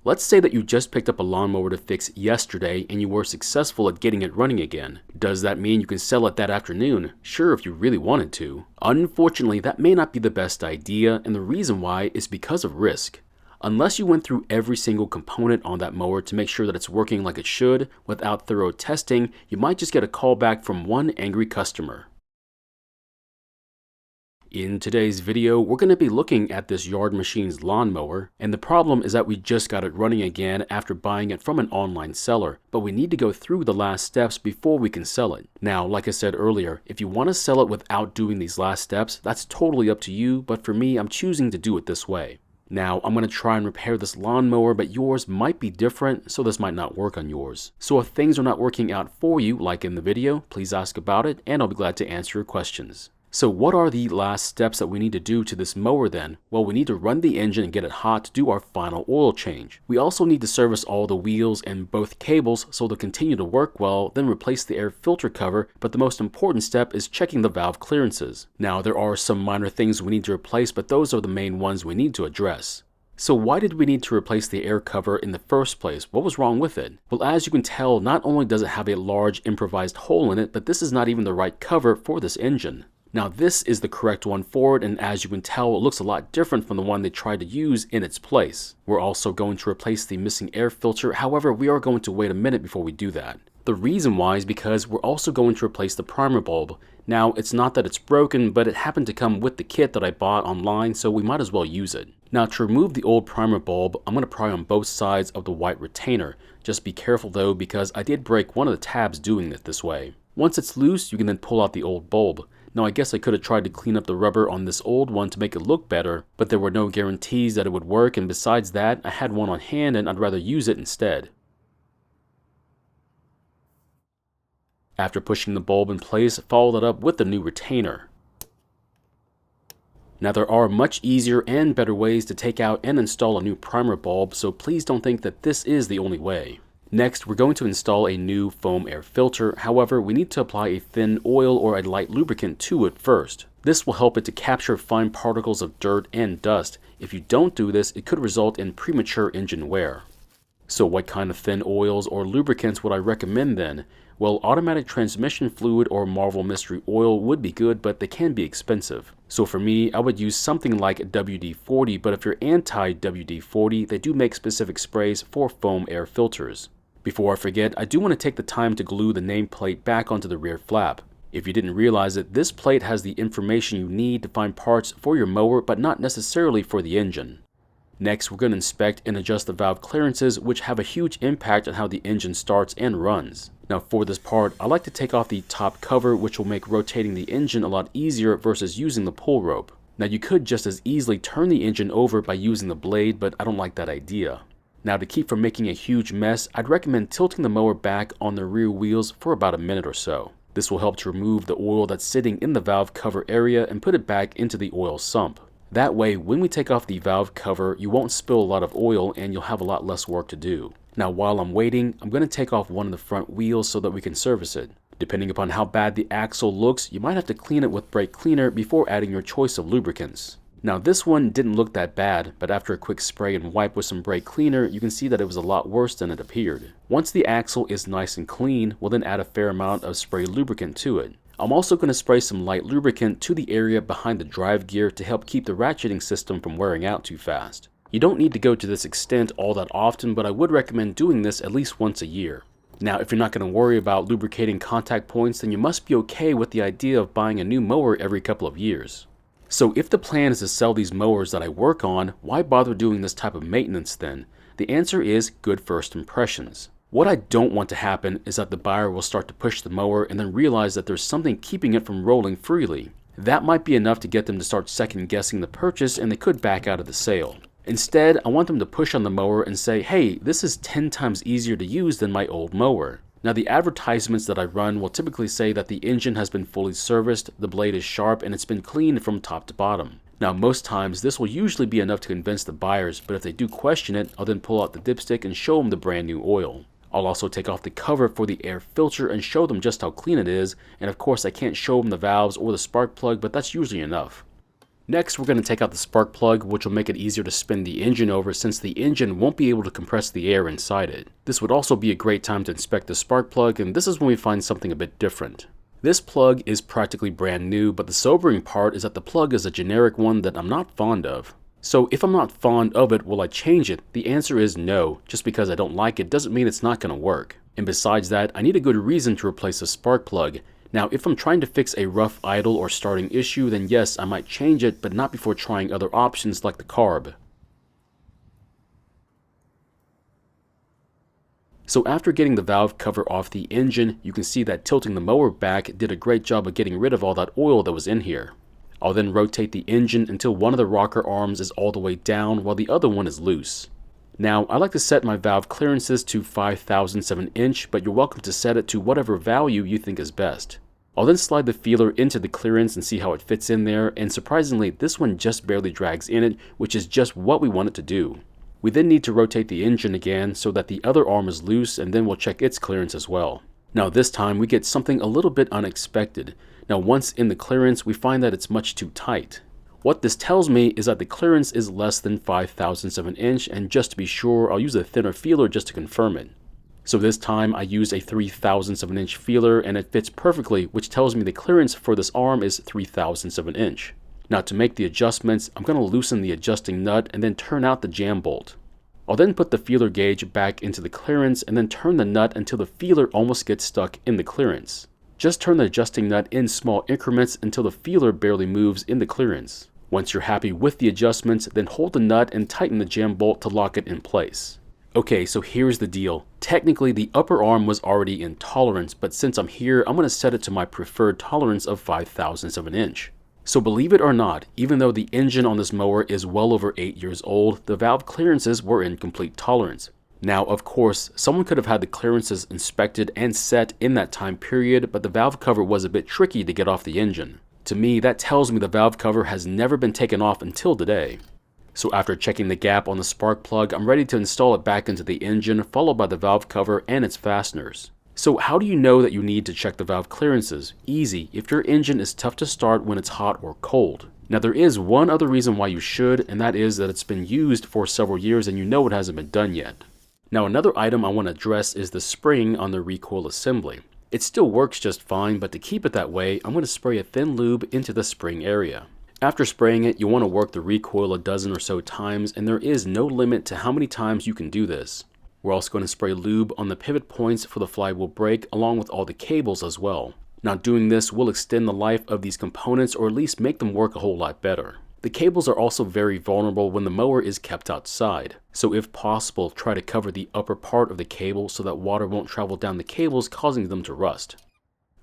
Let's say that you just picked up a lawnmower to fix yesterday and you were successful at getting it running again. Does that mean you can sell it that afternoon? Sure, if you really wanted to. Unfortunately, that may not be the best idea, and the reason why is because of risk. Unless you went through every single component on that mower to make sure that it's working like it should, without thorough testing, you might just get a call back from one angry customer. In today's video, we're going to be looking at this Yard Machines lawnmower, and the problem is that we just got it running again after buying it from an online seller, but we need to go through the last steps before we can sell it. Now, like I said earlier, if you want to sell it without doing these last steps, that's totally up to you, but for me, I'm choosing to do it this way. Now, I'm going to try and repair this lawnmower, but yours might be different, so this might not work on yours. So if things are not working out for you, like in the video, please ask about it, and I'll be glad to answer your questions. So what are the last steps that we need to do to this mower then? Well, we need to run the engine and get it hot to do our final oil change. We also need to service all the wheels and both cables so they'll continue to work well, then replace the air filter cover, but the most important step is checking the valve clearances. Now, there are some minor things we need to replace, but those are the main ones we need to address. So why did we need to replace the air cover in the first place? What was wrong with it? Well, as you can tell, not only does it have a large improvised hole in it, but this is not even the right cover for this engine. Now this is the correct one for it, and as you can tell, it looks a lot different from the one they tried to use in its place. We're also going to replace the missing air filter, however, we are going to wait a minute before we do that. The reason why is because we're also going to replace the primer bulb. Now, it's not that it's broken, but it happened to come with the kit that I bought online, so we might as well use it. Now, to remove the old primer bulb, I'm going to pry on both sides of the white retainer. Just be careful though, because I did break one of the tabs doing it this way. Once it's loose, you can then pull out the old bulb. Now, I guess I could have tried to clean up the rubber on this old one to make it look better, but there were no guarantees that it would work, and besides that, I had one on hand and I'd rather use it instead. After pushing the bulb in place, follow that up with the new retainer. Now, there are much easier and better ways to take out and install a new primer bulb, so please don't think that this is the only way. Next, we're going to install a new foam air filter. However, we need to apply a thin oil or a light lubricant to it first. This will help it to capture fine particles of dirt and dust. If you don't do this, it could result in premature engine wear. So what kind of thin oils or lubricants would I recommend then? Well, automatic transmission fluid or Marvel Mystery Oil would be good, but they can be expensive. So for me, I would use something like WD-40, but if you're anti-WD-40, they do make specific sprays for foam air filters. Before I forget, I do want to take the time to glue the nameplate back onto the rear flap. If you didn't realize it, this plate has the information you need to find parts for your mower, but not necessarily for the engine. Next, we're going to inspect and adjust the valve clearances, which have a huge impact on how the engine starts and runs. Now for this part, I like to take off the top cover, which will make rotating the engine a lot easier versus using the pull rope. Now you could just as easily turn the engine over by using the blade, but I don't like that idea. Now, to keep from making a huge mess, I'd recommend tilting the mower back on the rear wheels for about a minute or so. This will help to remove the oil that's sitting in the valve cover area and put it back into the oil sump. That way, when we take off the valve cover, you won't spill a lot of oil and you'll have a lot less work to do. Now, while I'm waiting, I'm going to take off one of the front wheels so that we can service it. Depending upon how bad the axle looks, you might have to clean it with brake cleaner before adding your choice of lubricants. Now this one didn't look that bad, but after a quick spray and wipe with some brake cleaner, you can see that it was a lot worse than it appeared. Once the axle is nice and clean, we'll then add a fair amount of spray lubricant to it. I'm also going to spray some light lubricant to the area behind the drive gear to help keep the ratcheting system from wearing out too fast. You don't need to go to this extent all that often, but I would recommend doing this at least once a year. Now, if you're not going to worry about lubricating contact points, then you must be okay with the idea of buying a new mower every couple of years. So if the plan is to sell these mowers that I work on, why bother doing this type of maintenance then? The answer is good first impressions. What I don't want to happen is that the buyer will start to push the mower and then realize that there's something keeping it from rolling freely. That might be enough to get them to start second guessing the purchase and they could back out of the sale. Instead, I want them to push on the mower and say, hey, this is 10 times easier to use than my old mower. Now the advertisements that I run will typically say that the engine has been fully serviced, the blade is sharp, and it's been cleaned from top to bottom. Now most times this will usually be enough to convince the buyers, but if they do question it, I'll then pull out the dipstick and show them the brand new oil. I'll also take off the cover for the air filter and show them just how clean it is, and of course I can't show them the valves or the spark plug, but that's usually enough. Next, we're going to take out the spark plug, which will make it easier to spin the engine over since the engine won't be able to compress the air inside it. This would also be a great time to inspect the spark plug, and this is when we find something a bit different. This plug is practically brand new, but the sobering part is that the plug is a generic one that I'm not fond of. So if I'm not fond of it, will I change it? The answer is no. Just because I don't like it doesn't mean it's not going to work. And besides that, I need a good reason to replace the spark plug. Now, if I'm trying to fix a rough idle or starting issue, then yes, I might change it, but not before trying other options like the carb. So after getting the valve cover off the engine, you can see that tilting the mower back did a great job of getting rid of all that oil that was in here. I'll then rotate the engine until one of the rocker arms is all the way down while the other one is loose. Now, I like to set my valve clearances to 5/1000 of an inch, but you're welcome to set it to whatever value you think is best. I'll then slide the feeler into the clearance and see how it fits in there, and surprisingly, this one just barely drags in it, which is just what we want it to do. We then need to rotate the engine again so that the other arm is loose, and then we'll check its clearance as well. Now this time we get something a little bit unexpected. Now once in the clearance, we find that it's much too tight. What this tells me is that the clearance is less than 5/1000 of an inch, and just to be sure, I'll use a thinner feeler just to confirm it. So this time I use a 3/1000 of an inch feeler, and it fits perfectly, which tells me the clearance for this arm is 3/1000 of an inch. Now to make the adjustments, I'm going to loosen the adjusting nut and then turn out the jam bolt. I'll then put the feeler gauge back into the clearance and then turn the nut until the feeler almost gets stuck in the clearance. Just turn the adjusting nut in small increments until the feeler barely moves in the clearance. Once you're happy with the adjustments, then hold the nut and tighten the jam bolt to lock it in place. Okay, so here's the deal. Technically, the upper arm was already in tolerance, but since I'm here, I'm going to set it to my preferred tolerance of 5/1000 of an inch. So believe it or not, even though the engine on this mower is well over 8 years old, the valve clearances were in complete tolerance. Now, of course, someone could have had the clearances inspected and set in that time period, but the valve cover was a bit tricky to get off the engine. To me, that tells me the valve cover has never been taken off until today. So after checking the gap on the spark plug, I'm ready to install it back into the engine, followed by the valve cover and its fasteners. So how do you know that you need to check the valve clearances? Easy, if your engine is tough to start when it's hot or cold. Now there is one other reason why you should, and that is that it's been used for several years and you know it hasn't been done yet. Now another item I want to address is the spring on the recoil assembly. It still works just fine, but to keep it that way, I'm going to spray a thin lube into the spring area. After spraying it, you want to work the recoil a dozen or so times, and there is no limit to how many times you can do this. We're also going to spray lube on the pivot points for the flywheel brake, along with all the cables as well. Now doing this will extend the life of these components, or at least make them work a whole lot better. The cables are also very vulnerable when the mower is kept outside, so if possible, try to cover the upper part of the cable so that water won't travel down the cables, causing them to rust.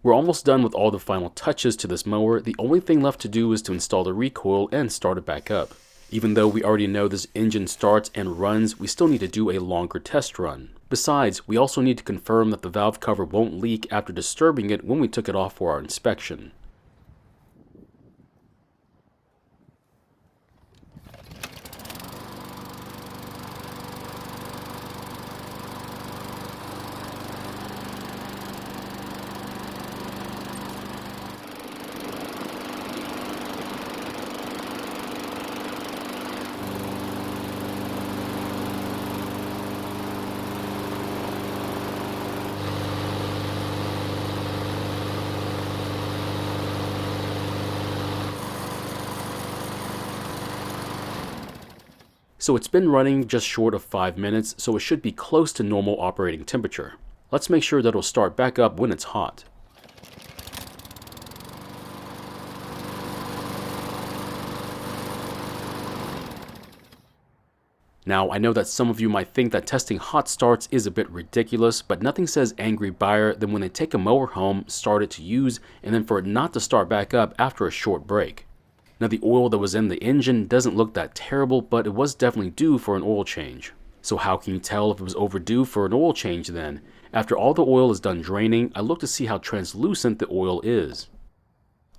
We're almost done with all the final touches to this mower. The only thing left to do is to install the recoil and start it back up. Even though we already know this engine starts and runs, we still need to do a longer test run. Besides, we also need to confirm that the valve cover won't leak after disturbing it when we took it off for our inspection. So it's been running just short of 5 minutes, so it should be close to normal operating temperature. Let's make sure that it'll start back up when it's hot. Now, I know that some of you might think that testing hot starts is a bit ridiculous, but nothing says angry buyer than when they take a mower home, start it to use, and then for it not to start back up after a short break. Now the oil that was in the engine doesn't look that terrible, but it was definitely due for an oil change. So how can you tell if it was overdue for an oil change then? After all the oil is done draining, I look to see how translucent the oil is.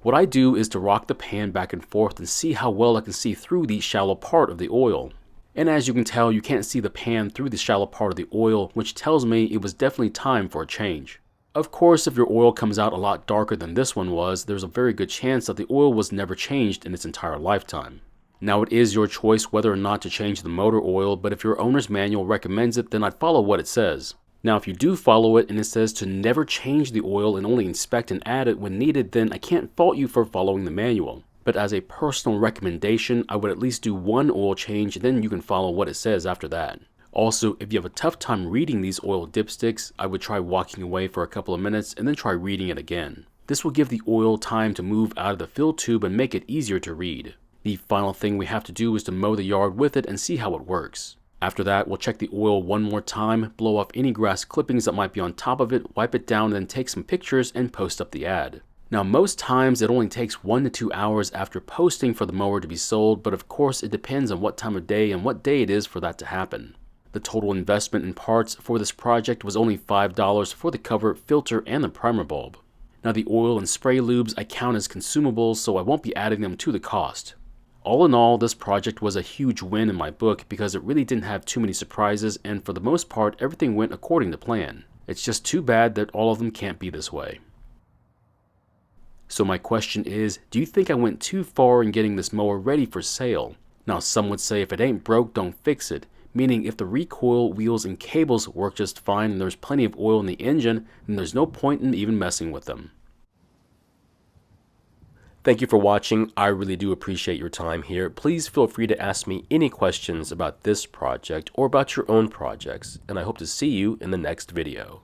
What I do is to rock the pan back and forth and see how well I can see through the shallow part of the oil. And as you can tell, you can't see the pan through the shallow part of the oil, which tells me it was definitely time for a change. Of course, if your oil comes out a lot darker than this one was, there's a very good chance that the oil was never changed in its entire lifetime. Now, it is your choice whether or not to change the motor oil, but if your owner's manual recommends it, then I'd follow what it says. Now, if you do follow it and it says to never change the oil and only inspect and add it when needed, then I can't fault you for following the manual. But as a personal recommendation, I would at least do one oil change, and then you can follow what it says after that. Also, if you have a tough time reading these oil dipsticks, I would try walking away for a couple of minutes and then try reading it again. This will give the oil time to move out of the fill tube and make it easier to read. The final thing we have to do is to mow the yard with it and see how it works. After that, we'll check the oil one more time, blow off any grass clippings that might be on top of it, wipe it down, and then take some pictures and post up the ad. Now, most times it only takes 1 to 2 hours after posting for the mower to be sold, but of course it depends on what time of day and what day it is for that to happen. The total investment in parts for this project was only $5 for the cover, filter, and the primer bulb. Now, the oil and spray lubes I count as consumables, so I won't be adding them to the cost. All in all, this project was a huge win in my book because it really didn't have too many surprises, and for the most part everything went according to plan. It's just too bad that all of them can't be this way. So my question is, do you think I went too far in getting this mower ready for sale? Now, some would say if it ain't broke, don't fix it, meaning if the recoil, wheels, and cables work just fine and there's plenty of oil in the engine, then there's no point in even messing with them. Thank you for watching. I really do appreciate your time here. Please feel free to ask me any questions about this project or about your own projects, and I hope to see you in the next video.